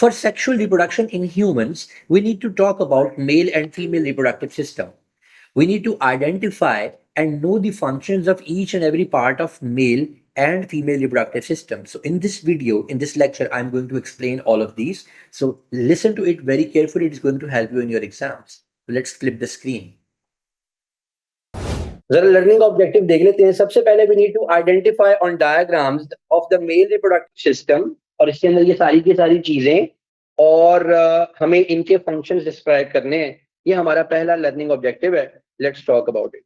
For sexual reproduction in humans, we need to talk about male and female reproductive system. We need to identify and know the functions of each and every part of male and female reproductive system. So in this video, in this lecture, I'm going to explain all of these. So listen to it very carefully. It is going to help you in your exams. So let's flip the screen. जरा learning objective देख लेते हैं. सबसे पहले we need to identify on diagrams of the male reproductive system, और इसके अंदर ये सारी की सारी चीजें और हमें इनके फंक्शंस डिस्क्राइब करने हैं. ये हमारा पहला लर्निंग ऑब्जेक्टिव है. Let's talk about it.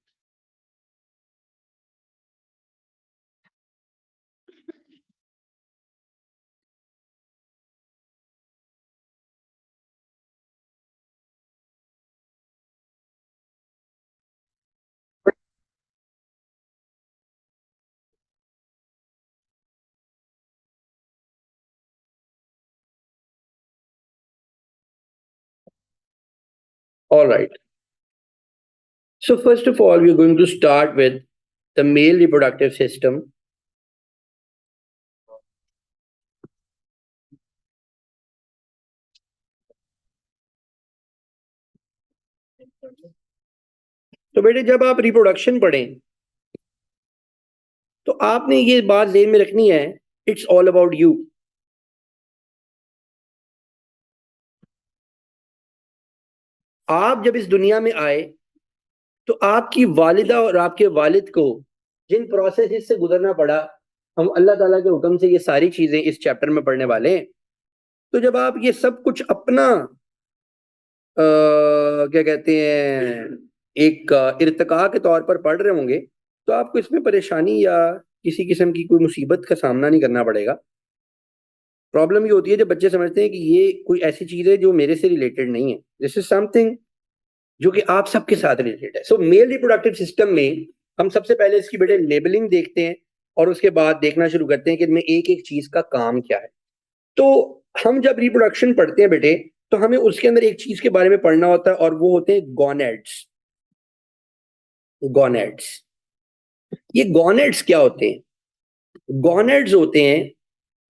All right. So first of all, we're going to start with the male reproductive system. तो बेटे जब आप रिप्रोडक्शन पढ़ें तो आपने ये बात ध्यान में रखनी है, इट्स ऑल अबाउट यू. आप जब इस दुनिया में आए तो आपकी वालिदा और आपके वालिद को जिन प्रोसेस से गुजरना पड़ा, हम अल्लाह ताला के हुक्म से ये सारी चीजें इस चैप्टर में पढ़ने वाले हैं. तो जब आप ये सब कुछ अपना क्या कहते हैं एक इर्तिका के तौर पर पढ़ रहे होंगे तो आपको इसमें परेशानी या किसी किस्म की कोई मुसीबत का सामना नहीं करना पड़ेगा. प्रॉब्लम ये होती है जब बच्चे समझते हैं कि ये कोई ऐसी चीज है जो मेरे से रिलेटेड नहीं है. दिस इज समथिंग जो कि आप सबके साथ रिलेटेड है. सो मेल रिप्रोडक्टिव सिस्टम में हम सबसे पहले इसकी बेटे लेबलिंग देखते हैं और उसके बाद देखना शुरू करते हैं कि इनमें एक एक चीज का काम क्या है. तो हम जब रिप्रोडक्शन पढ़ते हैं बेटे तो हमें उसके अंदर एक चीज के बारे में पढ़ना होता है और वो होते हैं गोनेड्स. गोनेड्स, ये गोनेड्स क्या होते हैं? गोनेड्स होते हैं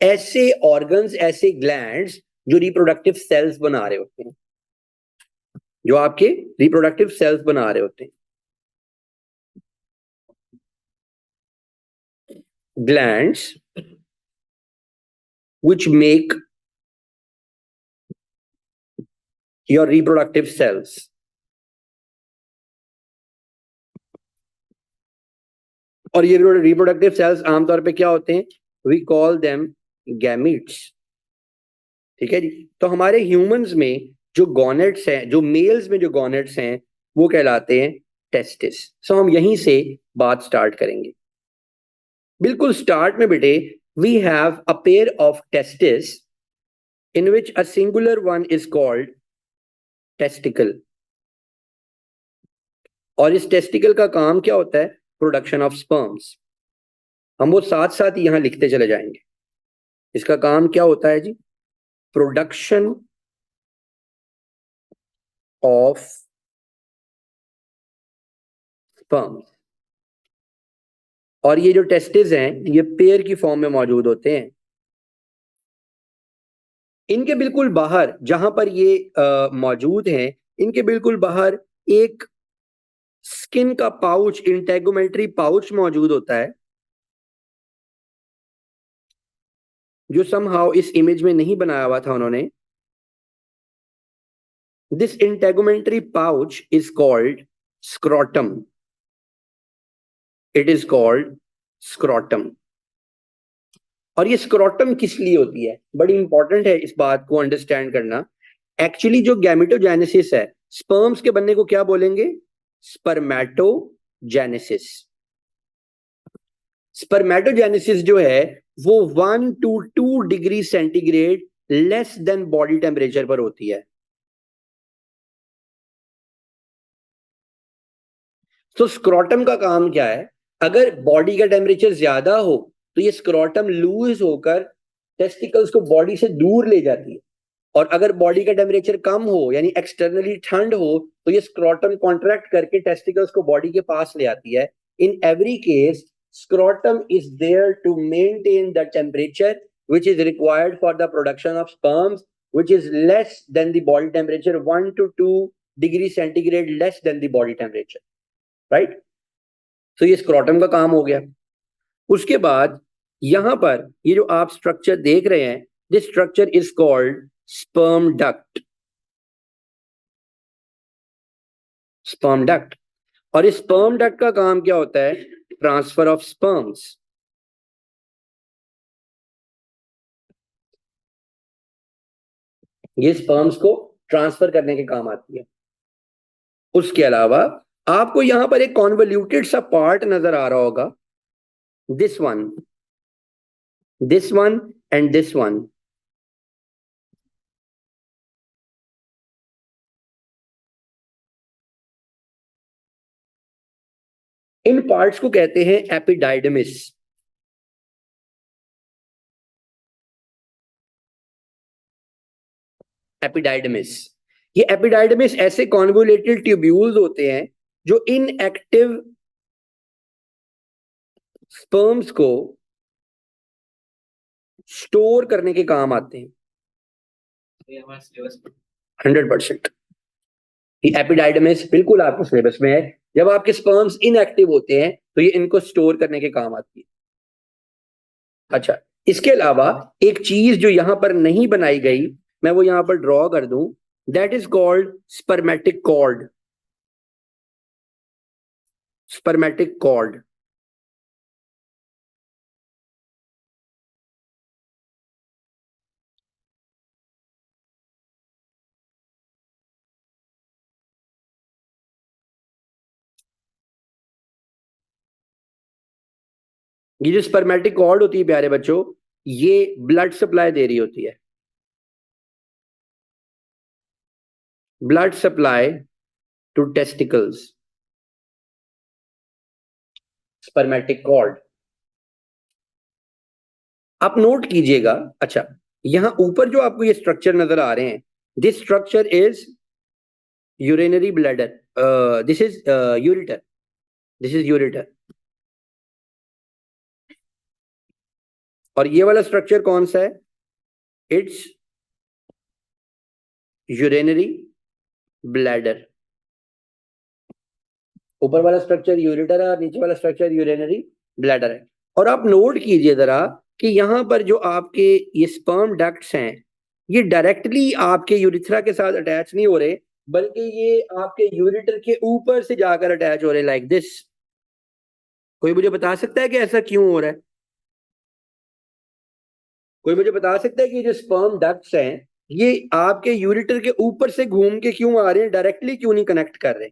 ऐसे ऑर्गन्स, ऐसे ग्लैंड्स जो रिप्रोडक्टिव सेल्स बना रहे होते हैं, जो आपके रिप्रोडक्टिव सेल्स बना रहे होते हैं. Glands which make your reproductive cells. और ये रिप्रोडक्टिव सेल्स आमतौर पे क्या होते हैं? We call them gametes. ठीक है जी. तो हमारे ह्यूमंस में जो गोनेड्स हैं, जो मेल्स में जो गोनेड्स हैं, वो कहलाते हैं टेस्टिस. सो हम यहीं से बात स्टार्ट करेंगे. बिल्कुल स्टार्ट में बेटे we have a pair of testes in which a singular one is called testicle. और इस टेस्टिकल का काम क्या होता है? Production of sperms. हम वो साथ साथ यहां लिखते चले जाएंगे. इसका काम क्या होता है जी? Production of sperms. और ये जो टेस्टिस हैं ये पेयर की फॉर्म में मौजूद होते हैं. इनके बिल्कुल बाहर जहां पर ये मौजूद हैं, इनके बिल्कुल बाहर एक स्किन का पाउच, इंटेगुमेंट्री पाउच मौजूद होता है, जो समहाउ इस इमेज में नहीं बनाया हुआ था उन्होंने. This integumentary pouch is called scrotum. It is called scrotum. और ये स्क्रोटम किस लिए होती है? बड़ी इंपॉर्टेंट है इस बात को अंडरस्टैंड करना. एक्चुअली जो गैमेटोजेनेसिस है, स्पर्म्स के बनने को क्या बोलेंगे? स्पर्मेटोजेनेसिस. स्पर्मेटोजेनेसिस जो है वो 1 to 2 degree centigrade less than body temperature पर होती है. तो स्क्रोटम का काम क्या है? अगर बॉडी का टेम्परेचर ज्यादा हो तो ये स्क्रोटम लूज होकर टेस्टिकल्स को बॉडी से दूर ले जाती है, और अगर बॉडी का टेम्परेचर कम हो यानी एक्सटर्नली ठंड हो तो ये स्क्रोटम कॉन्ट्रैक्ट करके टेस्टिकल्स को बॉडी के पास ले आती है. In every case scrotum is there to maintain the temperature which is required for the production of sperms, which is less than the body temperature, 1 to 2 degree centigrade less than the body temperature, right. तो ये scrotum का काम हो गया। उसके बाद यहां पर ये जो आप स्ट्रक्चर देख रहे हैं, this structure is called sperm duct, sperm duct. और इस स्पर्म डक्ट का काम क्या होता है? Transfer of sperms. ये स्पर्म्स को ट्रांसफर करने के काम आती है। उसके अलावा आपको यहां पर एक कॉन्वोल्यूटेड सा पार्ट नजर आ रहा होगा, this one, this one and this one. In parts को कहते हैं एपिडाइडमिस। एपिडाइडमिस, ये एपिडाइडमिस ऐसे कॉन्वोलेटेड ट्यूब्यूल्स होते हैं जो इनएक्टिव स्पर्म्स को स्टोर करने के काम आते हैं। 100% एपिडाइडमिस बिल्कुल आपको सिलेबस में है। जब आपके स्पर्म्स इनएक्टिव होते हैं तो ये इनको स्टोर करने के काम आती है। अच्छा, इसके अलावा एक चीज जो यहां पर नहीं बनाई गई, मैं वो यहां पर ड्रॉ कर दूं, that is called spermatic cord. Spermatic cord, ये जो स्पर्मेटिक कॉर्ड होती है प्यारे बच्चों, ये ब्लड सप्लाई दे रही होती है, blood supply to testicles, spermatic cord. आप नोट कीजिएगा। अच्छा, यहां ऊपर जो आपको ये स्ट्रक्चर नजर आ रहे हैं, this structure is urinary bladder, this is ureter, this is ureter. और ये वाला स्ट्रक्चर कौन सा है? It's urinary bladder. ऊपर वाला स्ट्रक्चर यूरिटर है और नीचे वाला स्ट्रक्चर यूरिनरी ब्लैडर है। और आप नोट कीजिए जरा कि यहां पर जो आपके ये स्पर्म डक्ट्स हैं, ये डायरेक्टली आपके यूरिथ्रा के साथ अटैच नहीं हो रहे, बल्कि ये आपके यूरिटर के ऊपर से जाकर अटैच हो रहे, लाइक दिस। कोई मुझे बता सकता है कि ऐसा क्यों हो रहा है? कोई मुझे बता सकता है कि जो स्पर्म डक्ट्स हैं, ये आपके यूरिटर के ऊपर से घूम के क्यों आ रहे हैं, डायरेक्टली क्यों नहीं कनेक्ट कर रहे?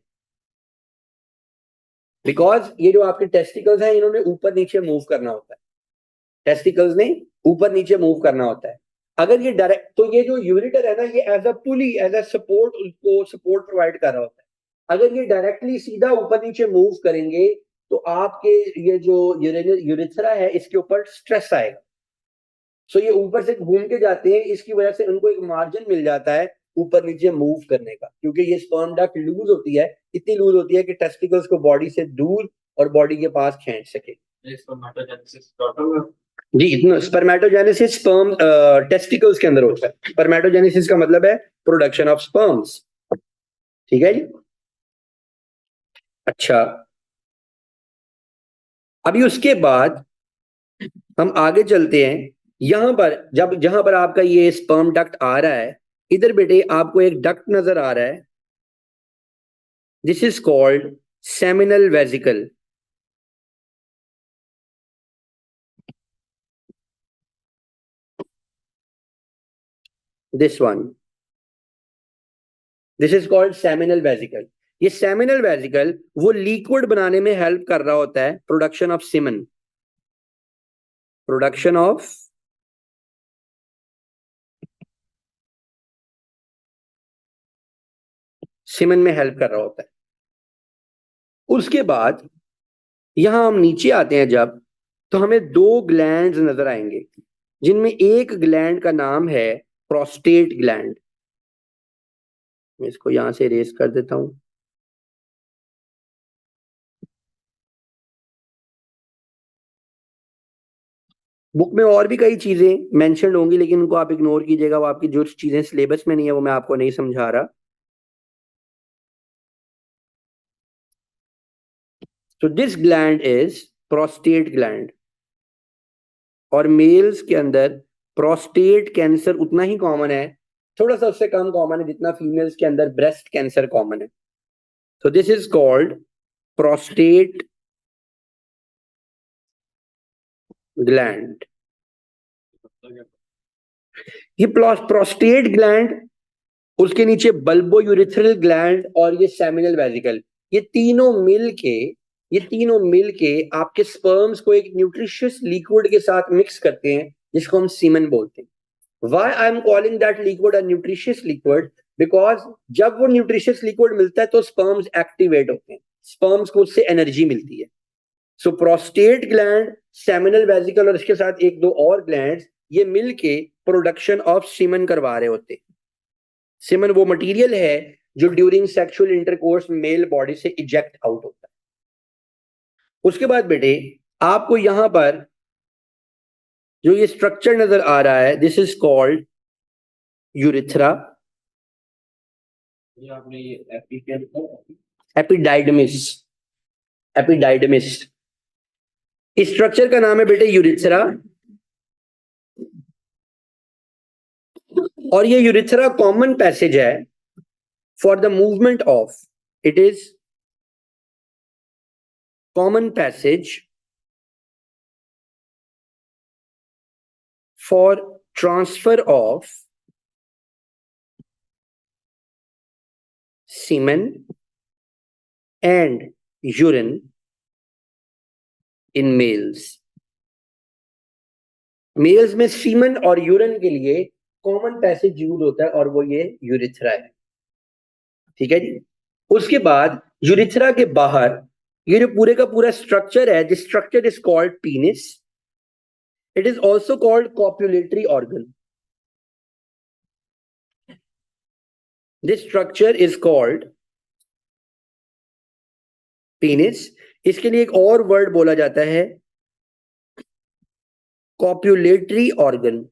बिकॉज ये जो आपके टेस्टिकल्स हैं, इन्होंने ऊपर नीचे मूव करना होता है। टेस्टिकल्स ने ऊपर नीचे मूव करना होता है। अगर ये डायरेक्ट, तो ये जो यूरिटर है ना, ये as a pulley, as a support, उसको सपोर्ट प्रोवाइड कर रहा होता है। अगर ये डायरेक्टली सीधा ऊपर नीचे मूव करेंगे तो आपके ये जो यूरिथ्रा है, इसके ऊपर स्ट्रेस आएगा। सो ये ऊपर से घूम के जाते हैं, इसकी वजह से उनको एक मार्जिन मिल जाता है ऊपर नीचे मूव करने का, क्योंकि ये स्पर्म डक्ट लूज होती है, इतनी लूज होती है कि टेस्टिकल्स को बॉडी से दूर और बॉडी के पास खींच सके। जी, इतना स्पर्मेटोजेनेसिस स्पर्म टेस्टिकल्स के अंदर होता है। स्पर्मेटोजेनेसिस का मतलब है प्रोडक्शन ऑफ स्पर्म्स। ठीक है जी। अच्छा, अभी उसके बाद हम आगे चलते हैं। यहां पर जब जहां पर आपका ये स्पर्म डक्ट आ रहा है, इधर बेटे आपको एक डक्ट नजर आ रहा है, this is called seminal vesicle. This one, this is called seminal vesicle. ये सेमिनल वेसिकल वो लिक्विड बनाने में हेल्प कर रहा होता है, production of semen, production of semen में हेल्प कर रहा होता है। उसके बाद यहां हम नीचे आते हैं जब, तो हमें दो ग्लैंड्स नजर आएंगे, जिनमें एक ग्लैंड का नाम है प्रोस्टेट ग्लैंड। मैं इसको यहां से इरेज कर देता हूं। बुक में और भी कई चीजें मेंशन होंगी, लेकिन उनको आप इग्नोर कीजिएगा, वो आपकी जो चीजें सिलेबस में नहीं है वो मैं आपको नहीं समझा रहा। तो this gland is prostate gland, और मेल्स के अंदर प्रोस्टेट कैंसर उतना ही कॉमन है, थोड़ा सा उससे कम कॉमन है जितना फीमेल्स के अंदर ब्रेस्ट कैंसर कॉमन है। तो this is called prostate gland. ये प्रोस्टेट ग्लैंड, उसके नीचे बल्बो यूरिथ्रल ग्लैंड और ये सेमिनल वेसिकल, ये तीनों मिल के ये तीनों मिल के आपके स्पर्म्स को एक न्यूट्रिशियस लिक्विड के साथ मिक्स करते हैं, जिसको हम सीमन बोलते हैं। Why I am calling that liquid a nutritious liquid? Because जब वो न्यूट्रिशियस लिक्विड मिलता है तो स्पर्म्स एक्टिवेट होते हैं, स्पर्म्स को उससे एनर्जी मिलती है। सो प्रोस्टेट ग्लैंड, सेमिनल वेसिकल और इसके साथ एक दो और ग्लैंड्स, ये मिलके प्रोडक्शन ऑफ सीमन करवा रहे होते हैं। सीमन वो मटेरियल है जो during sexual intercourse male body से इजेक्ट आउट होता है। उसके बाद बेटे आपको यहां पर जो ये स्ट्रक्चर नजर आ रहा है, this is called urethra, epididymis, epididymis. इस स्ट्रक्चर का नाम है बेटे यूरिथ्रा, और ये यूरिथ्रा कॉमन पैसेज है for the movement of, it is common passage for transfer of semen and urine in males। Males में सीमन और यूरिन के लिए कॉमन पैसेज यूज होता है और वो ये यूरिथ्रा है। ठीक है जी। उसके बाद यूरिथ्रा के बाहर ये जो पूरे का पूरा स्ट्रक्चर है, this structure is called penis, it is also called copulatory organ. This structure is called penis. इसके लिए एक और वर्ड बोला जाता है कॉपुलेटरी ऑर्गन,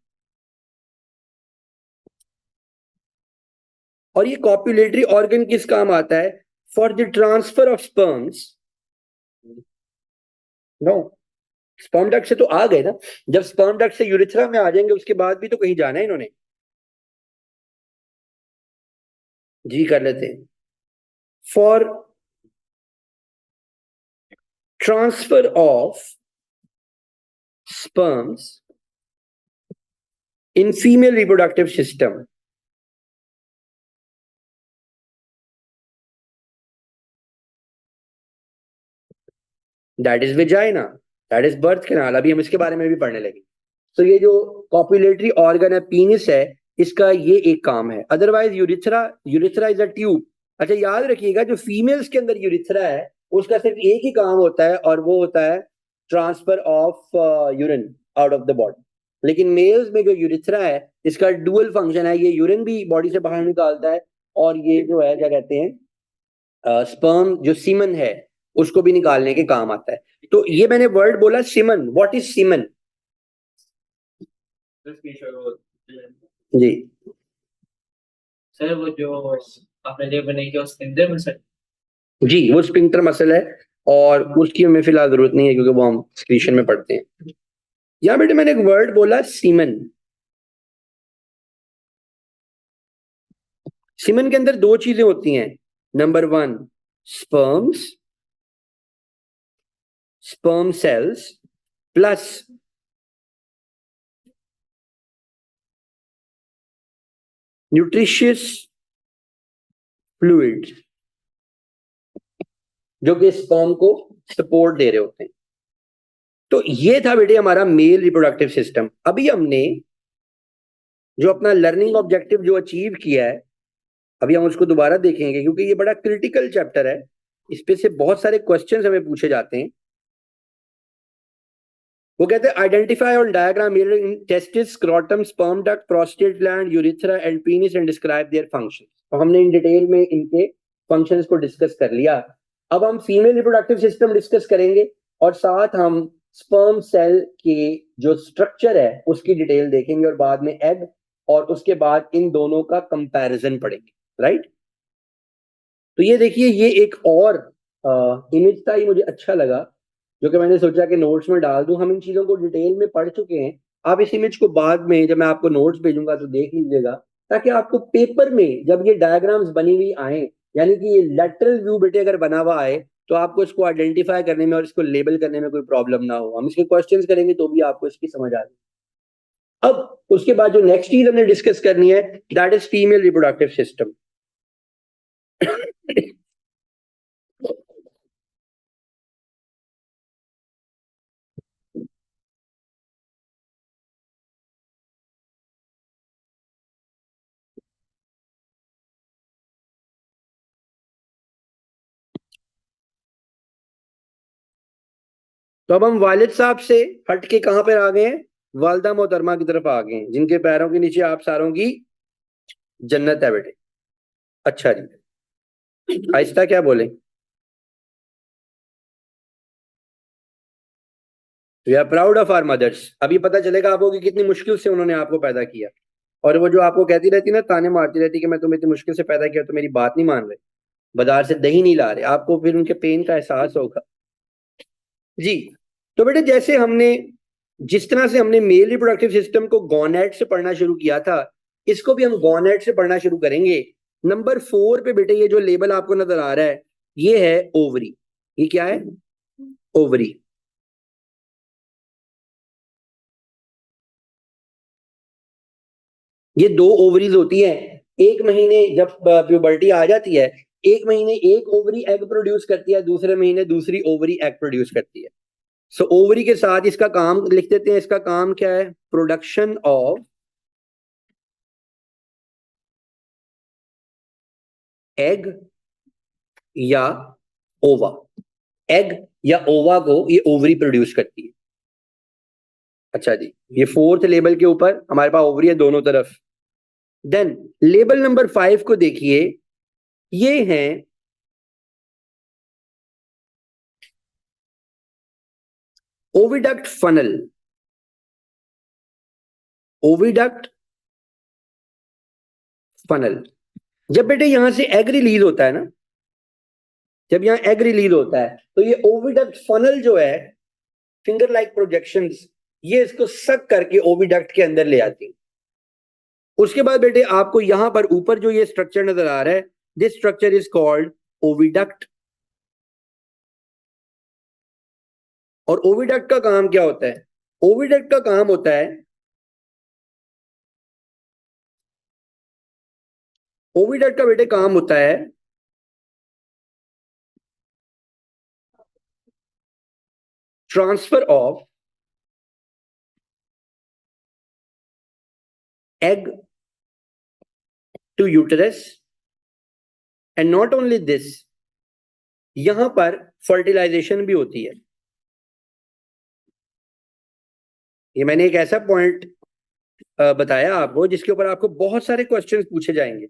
और ये कॉपुलेटरी ऑर्गन किस काम आता है? For the transfer of sperms. No, sperm duct से तो आ गए ना, जब स्पर्म डक्ट से यूरिथ्रा में आ जाएंगे उसके बाद भी तो कहीं जाना है इन्होंने। जी कर लेते हैं। For transfer of sperms in female reproductive system, that is vagina, that is birth canal. अभी हम इसके बारे में भी पढ़ने लगे। तो ये जो कॉपुलेटरी ऑर्गन है, पीनिस है, इसका ये एक काम है। Otherwise urethra, urethra is a tube. अच्छा याद रखिएगा, जो फीमेल्स के अंदर यूरिथ्रा है उसका सिर्फ एक ही काम होता है, और वो होता है transfer of urine out of the body. लेकिन मेल्स में जो यूरिथ्रा है इसका डुअल फंक्शन है, ये यूरिन भी बॉडी से बाहर निकालता है, और ये जो है क्या कहते हैं, स्पर्म जो सीमन है उसको भी निकालने के काम आता है। तो ये मैंने वर्ड बोला सीमन। What is semen? जी सर वो जो आपने जो बनाई जो स्पिंडल मसल, जी, वो स्पिंक्टर मसल है, और उसकी हमें फिलहाल जरूरत नहीं है क्योंकि वो हम एक्सक्रीशन में पढ़ते हैं। यहाँ बेटे मैंने एक वर्ड बोला सीमन। सीमन के अंदर दो चीजें होती हैं। Number one, sperms, sperm cells, plus nutritious fluid, जो कि स्पर्म को सपोर्ट दे रहे होते हैं। तो ये था बेटे हमारा मेल रिप्रोडक्टिव सिस्टम। अभी हमने जो अपना लर्निंग ऑब्जेक्टिव जो अचीव किया है, अभी हम उसको दोबारा देखेंगे क्योंकि ये बड़ा क्रिटिकल चैप्टर है। इस पे से बहुत सारे क्वेश्चंस हमें पूछे जाते हैं। वो कहते हैं identify on diagram testis, scrotum, sperm duct, prostate gland, urethra and penis and describe their functions. तो हमने इन डिटेल में इनके फंक्शंस को डिस्कस कर लिया। अब हम फीमेल रिप्रोडक्टिव सिस्टम डिस्कस करेंगे और साथ हम स्पर्म सेल के जो स्ट्रक्चर है उसकी डिटेल देखेंगे और बाद में एग, और उसके बाद इन दोनों का कंपैरिजन पढ़ेंगे, राइट। तो ये देखिए, ये एक और इमेज था, ये मुझे अच्छा लगा, जो कि मैंने सोचा कि नोट्स में डाल दूं। हम इन चीजों को डिटेल में पढ़ चुके हैं, आप इस इमेज को बाद में जब मैं आपको नोट्स भेजूंगा तो देख लीजिएगा, ताकि आपको पेपर में जब ये डायग्राम्स बनी हुई आए, यानी कि ये लेटरल व्यू बेटे अगर बना हुआ आए, तो आपको इसको आइडेंटिफाई करने में और इसको लेबल करने में कोई प्रॉब्लम ना हो। हम इसके क्वेश्चंस करेंगे तो भी आपको इसकी समझ आ जाए। अब उसके बाद जो नेक्स्ट चीज हमने डिस्कस करनी है, that is female reproductive system. तो अब हम वालिद साहब से हट के कहां पर आ गए हैं, वालदा मोहतरमा की तरफ आ गए हैं, जिनके पैरों के नीचे आप सारों की जन्नत है बेटे। अच्छा जी, आहिस्ता क्या बोले, we are proud of our mothers. अभी पता चलेगा आपको कि कितनी मुश्किल से उन्होंने आपको पैदा किया। और वो जो आपको कहती रहती ना, ताने मारती रहती कि मैं तुम्हें इतनी मुश्किल से पैदा किया, तो मेरी बात नहीं मान रहे, बाजार से दही नहीं ला रहे, आपको फिर उनके पेन का एहसास होगा जी। तो बेटे जैसे हमने, जिस तरह से हमने मेल रिप्रोडक्टिव सिस्टम को गॉनेट से पढ़ना शुरू किया था, इसको भी हम गॉनेट से पढ़ना शुरू करेंगे। नंबर 4 पे बेटे ये जो लेबल आपको नजर आ रहा है, ये है ओवरी। ये क्या है, ओवरी। ये 2 ओवरीज होती है। एक महीने जब प्यूबर्टी आ जाती है, एक महीने एक ओवरी एग प्रोड्यूस करती है, दूसरे महीने दूसरी ओवरी एग प्रोड्यूस करती है। सो ओवरी के साथ इसका काम लिख देते हैं। इसका काम क्या है, प्रोडक्शन ऑफ एग या ओवा। एग या ओवा को ये ओवरी प्रोड्यूस करती है। अच्छा जी, ये 4th लेबल के ऊपर हमारे पास ओवरी है दोनों तरफ। देन लेबल नंबर 5 को देखिए, ये है ओविडक्ट फनल। ओविडक्ट फनल, जब बेटे यहां से एग रिलीज होता है ना, जब यहाँ एग रिलीज होता है, तो ये ओविडक्ट फनल जो है, फिंगर लाइक प्रोजेक्शंस, ये इसको सक करके ओविडक्ट के अंदर ले आती है। उसके बाद बेटे आपको यहां पर ऊपर जो ये स्ट्रक्चर नजर आ रहा है, this structure is called oviduct. और ओविडक्ट का काम क्या होता है, ओविडक्ट का काम होता है, ओविडक्ट का बेटे काम होता है transfer of egg to uterus, and not only this, यहां पर फर्टिलाइजेशन भी होती है। ये मैंने एक ऐसा पॉइंट बताया आपको जिसके ऊपर आपको बहुत सारे क्वेश्चंस पूछे जाएंगे।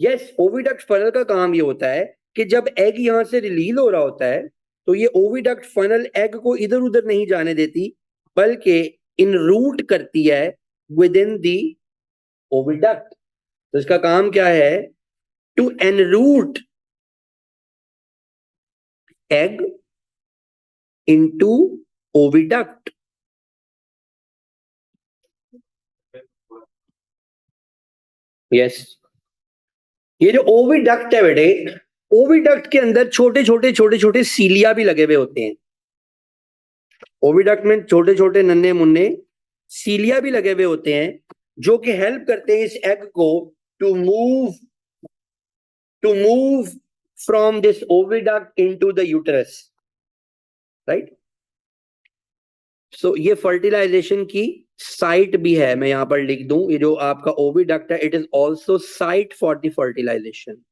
यस, ओविडक्ट फनल का काम ये होता है कि जब एग यहां से रिलीज हो रहा होता है, तो ये ओविडक्ट फनल एग को इधर उधर नहीं जाने देती, बल्कि इनरूट करती है विद इन दी ओविडक्ट। तो इसका काम क्या है, to en route egg into oviduct. Yes, ये जो ओविडक्ट है बेटे, ओविडक्ट के अंदर छोटे छोटे सीलिया भी लगे हुए होते हैं। ओविडक्ट में छोटे छोटे नन्हे मुन्ने सीलिया भी लगे हुए होते हैं, जो कि हेल्प करते हैं इस एग को to move from this oviduct into the uterus, right. So ये फर्टिलाइजेशन की साइट भी है, मैं यहां पर लिख दूं, ये जो आपका ओविडक्ट है, it is also site for the fertilisation.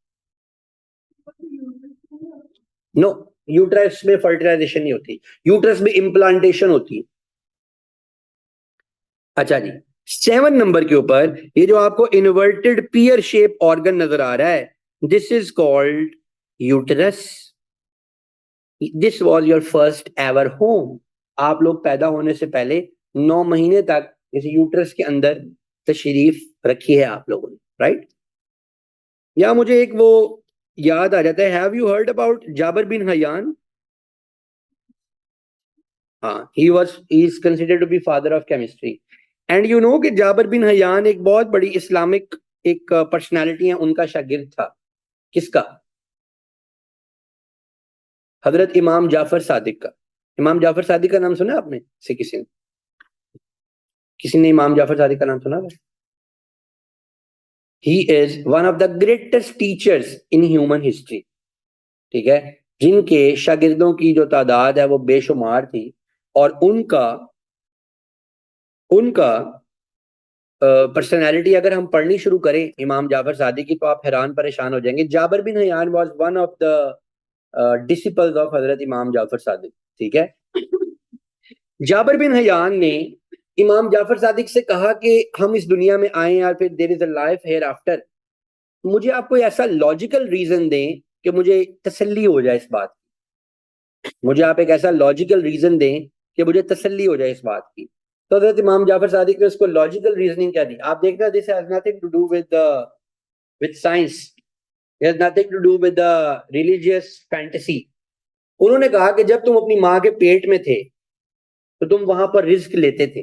No, uterus में फर्टिलाइजेशन नहीं होती, यूट्रस में इम्प्लांटेशन होती है। अच्छा जी, 7 नंबर के ऊपर ये जो आपको इन्वर्टेड पियर शेप ऑर्गन नजर आ रहा है, this is called uterus. This was your first ever home. आप लोग पैदा होने से पहले 9 महीने तक इस यूट्रस के अंदर तशरीफ रखी है आप लोगों ने, राइट? या मुझे एक वो याद आ जाता है, have you heard about Jabir bin Hayyan? हाँ, he is considered to be father of chemistry. And you know कि जाबिर बिन हयान एक बहुत बड़ी इस्लामिक एक पर्सनालिटी है, उनका शागिर्द था। किसका? हजरत इमाम जाफर सादिक का। इमाम जाफर सादिक का नाम सुना आपने से किसी ने इमाम जाफर सादिक का नाम सुना है? He is one of the greatest teachers in human history. ठीक है? जिनके शागिर्दों की जो तादाद है वो बेशुमार थी। और उनका उनका पर्सनैलिटी अगर हम पढ़नी शुरू करें इमाम जाफर सादिक की, तो आप हैरान परेशान हो जाएंगे। Jabir bin Hayyan was one of the disciples of Hazrat Imam Jafar Sadiq. ठीक है? जाबिर बिन हयान ने इमाम जाफर सादिक से कहा कि हम इस दुनिया में आए और फिर there is a life hereafter. मुझे आप कोई ऐसा लॉजिकल रीजन दें कि मुझे तसल्ली हो जाए इस बात की। मुझे आप एक ऐसा लॉजिकल रीजन दें कि मुझे तसल्ली हो जाए इस बात की। तो हजरत इमाम जाफर सादिक ने उसको लॉजिकल रीजनिंग क्या दी, आप देखना। This has nothing to do with science, it has nothing to do with the religious fantasy. उन्होंने कहा कि जब तुम अपनी माँ के पेट में थे तो तुम वहां पर रिस्क लेते थे।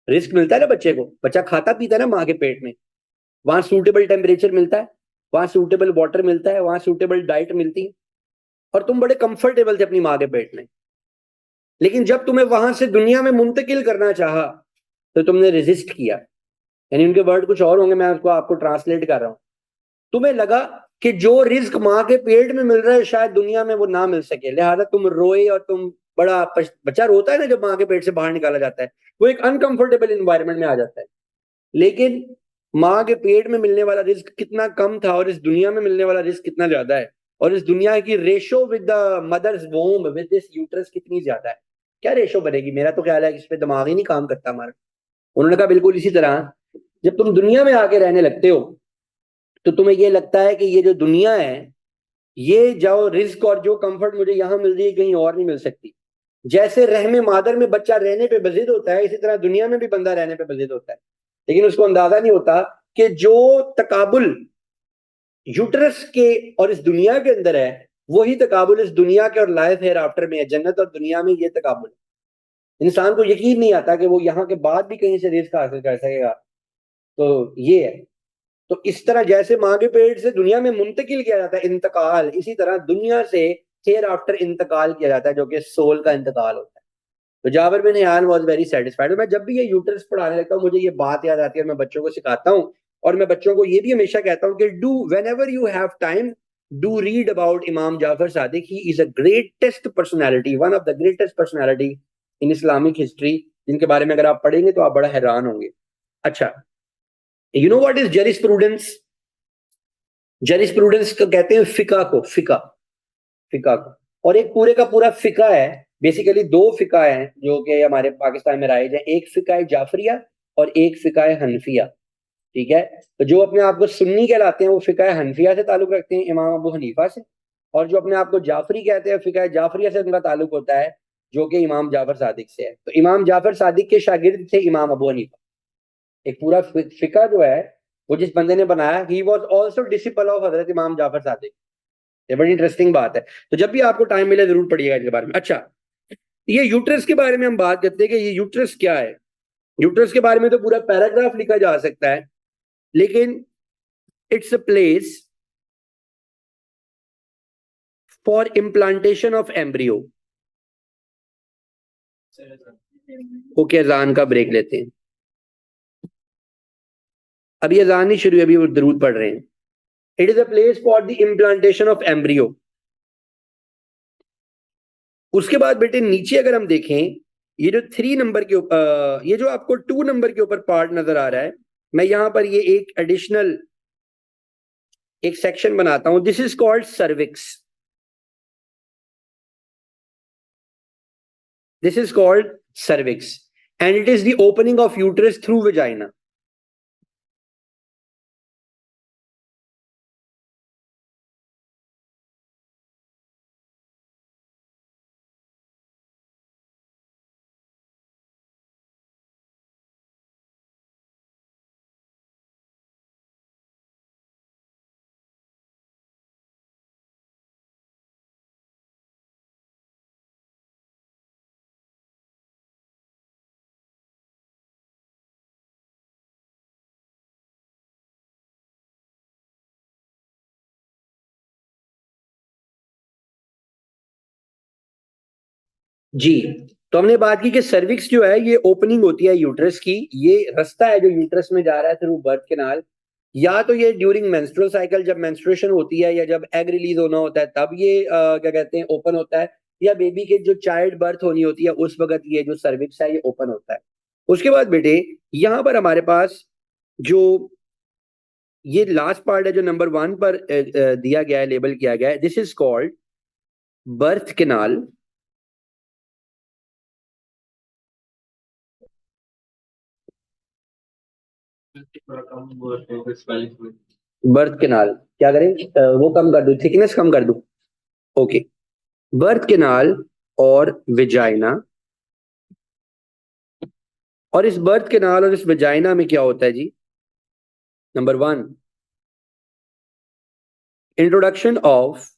रिस्क मिलता है ना बच्चे को, बच्चा खाता पीता है ना माँ के पेट में, वहां सूटेबल टेम्परेचर मिलता है, वहां सूटेबल वाटर मिलता है, वहां सूटेबल डाइट मिलती है, और तुम बड़े कंफर्टेबल थे अपनी माँ के पेट में। लेकिन जब तुम्हें वहां से दुनिया में मुंतकिल करना चाहा तो तुमने रेजिस्ट किया। यानी उनके वर्ड कुछ और होंगे, मैं उसको आपको ट्रांसलेट कर रहा हूं। तुम्हें लगा कि जो रिस्क माँ के पेट में मिल रहा है शायद दुनिया में वो ना मिल सके, लिहाजा तुम रोए। और तुम बड़ा बच्चा रोता है ना जब माँ के पेट से बाहर निकाला जाता है, वो एक अनकंफर्टेबल इन्वायरमेंट में आ जाता है। लेकिन माँ के पेट में मिलने वाला रिस्क कितना कम था और इस दुनिया में मिलने वाला रिस्क कितना ज्यादा है। और इस दुनिया की ratio with the mother's womb with this uterus कितनी ज्यादा है। क्या रेशो बनेगी? मेरा तो ख्याल है कि इस पे दिमाग ही नहीं काम करता हमारा। उन्होंने कहा बिल्कुल इसी तरह जब तुम दुनिया में आके रहने लगते हो तो तुम्हें ये लगता है कि ये जो दुनिया है, ये जो रिस्क और जो कंफर्ट मुझे यहाँ मिल रही है कहीं और नहीं मिल सकती। जैसे रहमे मादर में बच्चा रहने पे बजिद होता है, इसी तरह दुनिया में भी बंदा रहने पे बजिद होता है। लेकिन उसको अंदाजा नहीं होता कि जो तकाबुल यूटरस के और इस दुनिया के अंदर है, वही तकाबुल इस दुनिया के और लाइफ हेयर आफ्टर में है। जन्नत और दुनिया में ये तकाबुल है। इंसान को यकीन नहीं आता कि वो यहाँ के बाद भी कहीं से रिस्क हासिल कर सकेगा। तो ये है। तो इस तरह जैसे माँ के पेट से दुनिया में मुंतकिल किया जाता है इंतकाल, इसी तरह दुनिया से हेयर आफ्टर इंतकाल किया जाता है, जो कि सोल का इंतकाल होता है। तो Jabir bin Hayyan was very satisfied. मैं जब भी ये यूट्रस पढ़ाने लगता हूँ मुझे ये बात याद आती है और मैं बच्चों को सिखाता हूँ। और मैं बच्चों को ये भी हमेशा कहता हूँ कि do whenever you have time, do read about Imam Jafar Sadiq. He is a greatest personality, one of the greatest personality in Islamic history, जिनके बारे में अगर आप पढ़ेंगे तो आप बड़ा हैरान होंगे। अच्छा, यू नो व्हाट इज जरिस्प्रूडेंस? जरिस्प्रूडेंस को कहते हैं फिका को, फिका को। और एक पूरे का पूरा फिका है, बेसिकली दो फिका है जो कि हमारे पाकिस्तान में राइज है। एक फिका है जाफरिया और एक फिका है हनफिया। ठीक है? तो जो अपने आप को सुन्नी कहलाते हैं वो फिका हनफिया से ताल्लुक रखते हैं, इमाम अबू हनीफा से। और जो अपने आप को जाफरी कहते हैं, फिका जाफरिया से उनका ताल्लुक होता है, जो कि इमाम जाफर सादिक से है। तो इमाम जाफर सादिक के शागिर्द थे इमाम अबू हनीफा। एक पूरा फिका जो है वो जिस बंदे ने बनाया, he was also disciple of Hazrat Imam Jafar Sadiq. ये बड़ी इंटरेस्टिंग बात है। तो जब भी आपको टाइम मिले जरूर पढ़िएगा इसके बारे में। अच्छा, ये यूट्रस के बारे में हम बात करते हैं कि ये यूट्रस क्या है। यूट्रस के बारे में तो पूरा पैराग्राफ लिखा जा सकता है, लेकिन it's a place for implantation of embryo. Okay, अजान का ब्रेक लेते हैं। अभी अजान नहीं शुरू, अभी वो दरूद पढ़ रहे हैं। It is a place for the implantation of embryo. उसके बाद बेटे नीचे अगर हम देखें, ये जो 3 नंबर के ऊपर, ये जो आपको 2 नंबर के ऊपर पार्ट नजर आ रहा है, मैं यहां पर ये एक एडिशनल एक सेक्शन बनाता हूं। This is called cervix. This is called cervix and it is the opening of uterus through vagina. जी, तो हमने बात की कि सर्विक्स जो है ये ओपनिंग होती है यूट्रस की, ये रास्ता है जो यूट्रस में जा रहा है थ्रू बर्थ कैनाल। या तो ये ड्यूरिंग मेंस्ट्रुअल साइकिल जब मेंस्ट्रुएशन होती है या जब एग रिलीज होना होता है तब ये क्या कहते हैं ओपन होता है, या बेबी के जो चाइल्ड बर्थ होनी होती है उस वक्त ये जो सर्विक्स है ये ओपन होता है। उसके बाद बेटे यहाँ पर हमारे पास जो ये लास्ट पार्ट है जो नंबर 1 पर दिया गया है, लेबल किया गया है, this is called birth canal. थोड़ा कम वो है स्पेलिंग में। बर्थ कैनाल क्या करें, वो कम कर दूं, थिकनेस कम कर दूं। ओके, बर्थ कैनाल और विजाइना। और इस बर्थ कैनाल और इस विजाइना में क्या होता है जी? नंबर 1, इंट्रोडक्शन ऑफ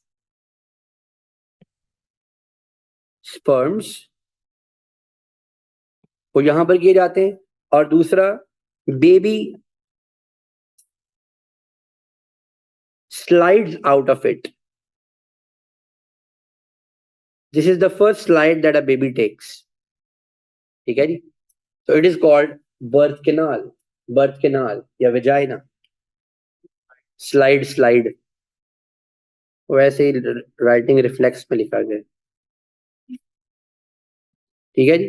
स्पर्म्स वो यहां पर किए जाते हैं। और दूसरा, baby slides out of it. This is the first slide that a baby takes. ठीक है जी, तो it is called birth canal, birth canal या विजाइना। स्लाइड स्लाइड वैसे ही राइटिंग रिफ्लेक्स में लिखा गया। ठीक है जी।